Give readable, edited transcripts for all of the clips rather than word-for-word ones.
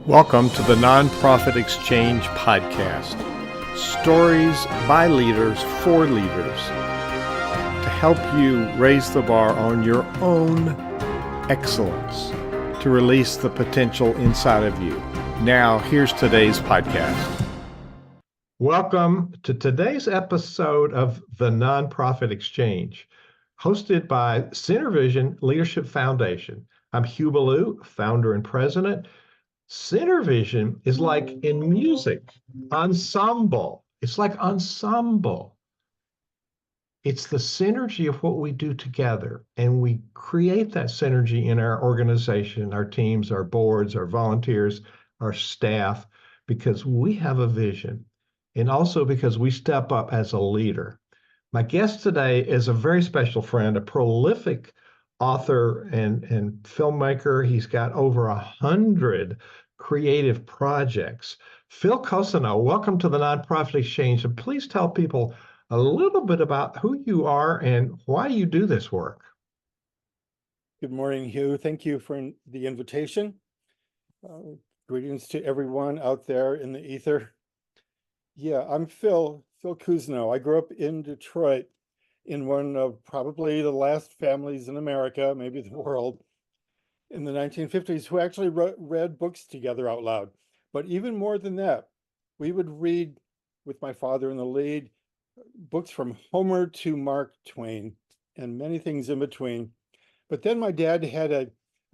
Welcome to the Nonprofit Exchange Podcast. Stories by leaders for leaders to help you raise the bar on your own excellence, to release the potential inside of you. Now, here's today's podcast. Welcome to today's episode of the Nonprofit Exchange, hosted by Center Vision Leadership Foundation. I'm Hugh Ballou, founder and president. Center Vision is like in music, ensemble. It's like ensemble. It's the synergy of what we do together, and we create that synergy in our organization, our teams, our boards, our volunteers, our staff, because we have a vision, and also because we step up as a leader. My guest today is a very special friend, a prolific author and filmmaker. He's got over 100 creative projects. Phil Cousineau, welcome to the Nonprofit Exchange, and please tell people a little bit about who you are and why you do this work. Good morning, Hugh. Thank you for the invitation. Greetings to everyone out there in the ether. Yeah, I'm Phil Cousineau. I grew up in Detroit in one of probably the last families in America, maybe the world, in the 1950s who actually read books together out loud. But even more than that, we would read, with my father in the lead, books from Homer to Mark Twain and many things in between. But then my dad had a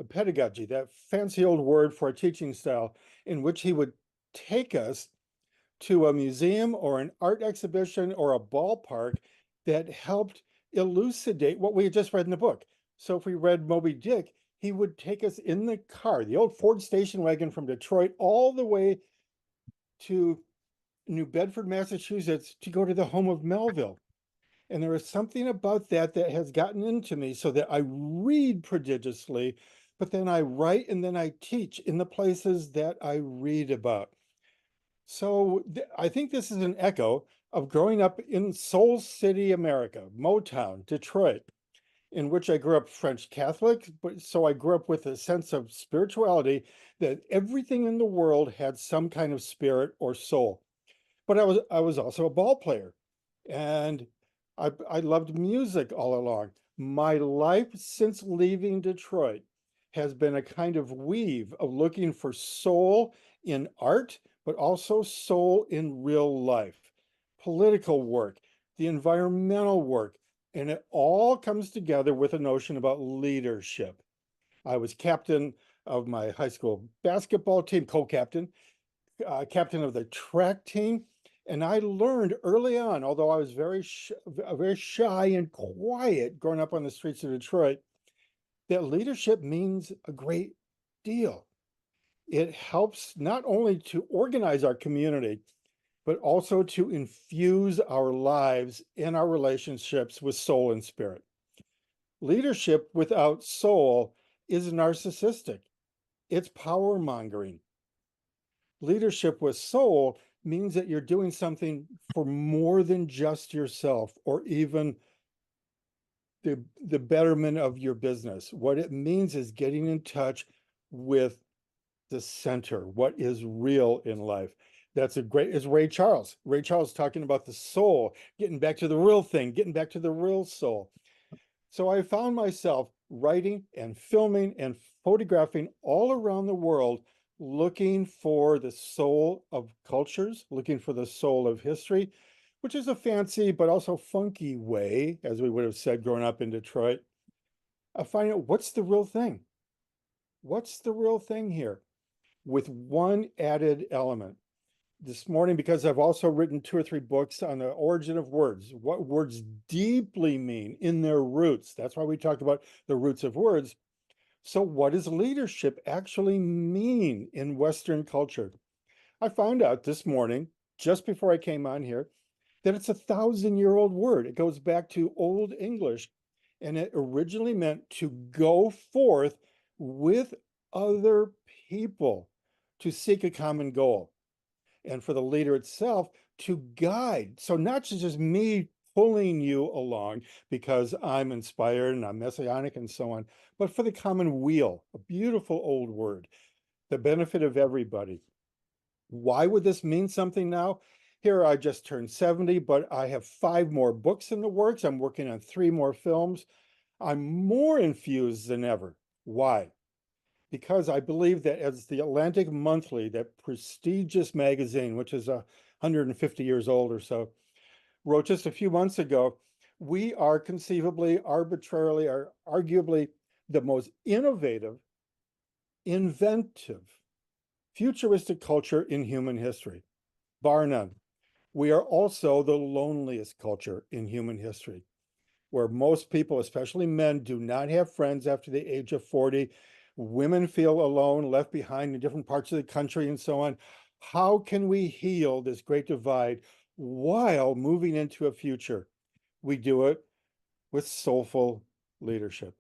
pedagogy, that fancy old word for a teaching style, in which he would take us to a museum or an art exhibition or a ballpark that helped elucidate what we had just read in the book. So if we read Moby Dick, he would take us in the car, the old Ford station wagon from Detroit, all the way to New Bedford, Massachusetts, to go to the home of Melville. And there is something about that that has gotten into me, so that I read prodigiously, but then I write and then I teach in the places that I read about. So I think this is an echo of growing up in Soul City, America, Motown, Detroit, in which I grew up French Catholic, but so I grew up with a sense of spirituality, that everything in the world had some kind of spirit or soul. But I was also a ball player, and I loved music all along. My life since leaving Detroit has been a kind of weave of looking for soul in art, but also soul in real life, political work, the environmental work, and it all comes together with a notion about leadership. I was captain of my high school basketball team, co-captain, captain of the track team. And I learned early on, although I was very shy and quiet growing up on the streets of Detroit, that leadership means a great deal. It helps not only to organize our community, but also to infuse our lives and our relationships with soul and spirit. Leadership without soul is narcissistic. It's power mongering. Leadership with soul means that you're doing something for more than just yourself or even the betterment of your business. What it means is getting in touch with the center, what is real in life. That's is Ray Charles. Ray Charles talking about the soul, getting back to the real thing, getting back to the real soul. So I found myself writing and filming and photographing all around the world, looking for the soul of cultures, looking for the soul of history, which is a fancy but also funky way, as we would have said growing up in Detroit. I find out what's the real thing. What's the real thing here? With one added element. This morning, because I've also written 2 or 3 books on the origin of words, what words deeply mean in their roots. That's why we talked about the roots of words. So what does leadership actually mean in Western culture? I found out this morning, just before I came on here, that it's a 1,000-year-old word. It goes back to Old English, and it originally meant to go forth with other people to seek a common goal. And for the leader itself to guide. So not just me pulling you along because I'm inspired and I'm messianic and so on, but for the common weal, a beautiful old word. the benefit of everybody. Why would this mean something now? Here, I just turned 70, but I have 5 more books in the works. I'm working on 3 more films. I'm more infused than ever. Why? Because I believe that as the Atlantic Monthly, that prestigious magazine, which is 150 years old or so, wrote just a few months ago, we are conceivably, arbitrarily, or arguably the most innovative, inventive, futuristic culture in human history, bar none. We are also the loneliest culture in human history, where most people, especially men, do not have friends after the age of 40. Women feel alone, left behind in different parts of the country and so on. How can we heal this great divide while moving into a future? We do it with soulful leadership.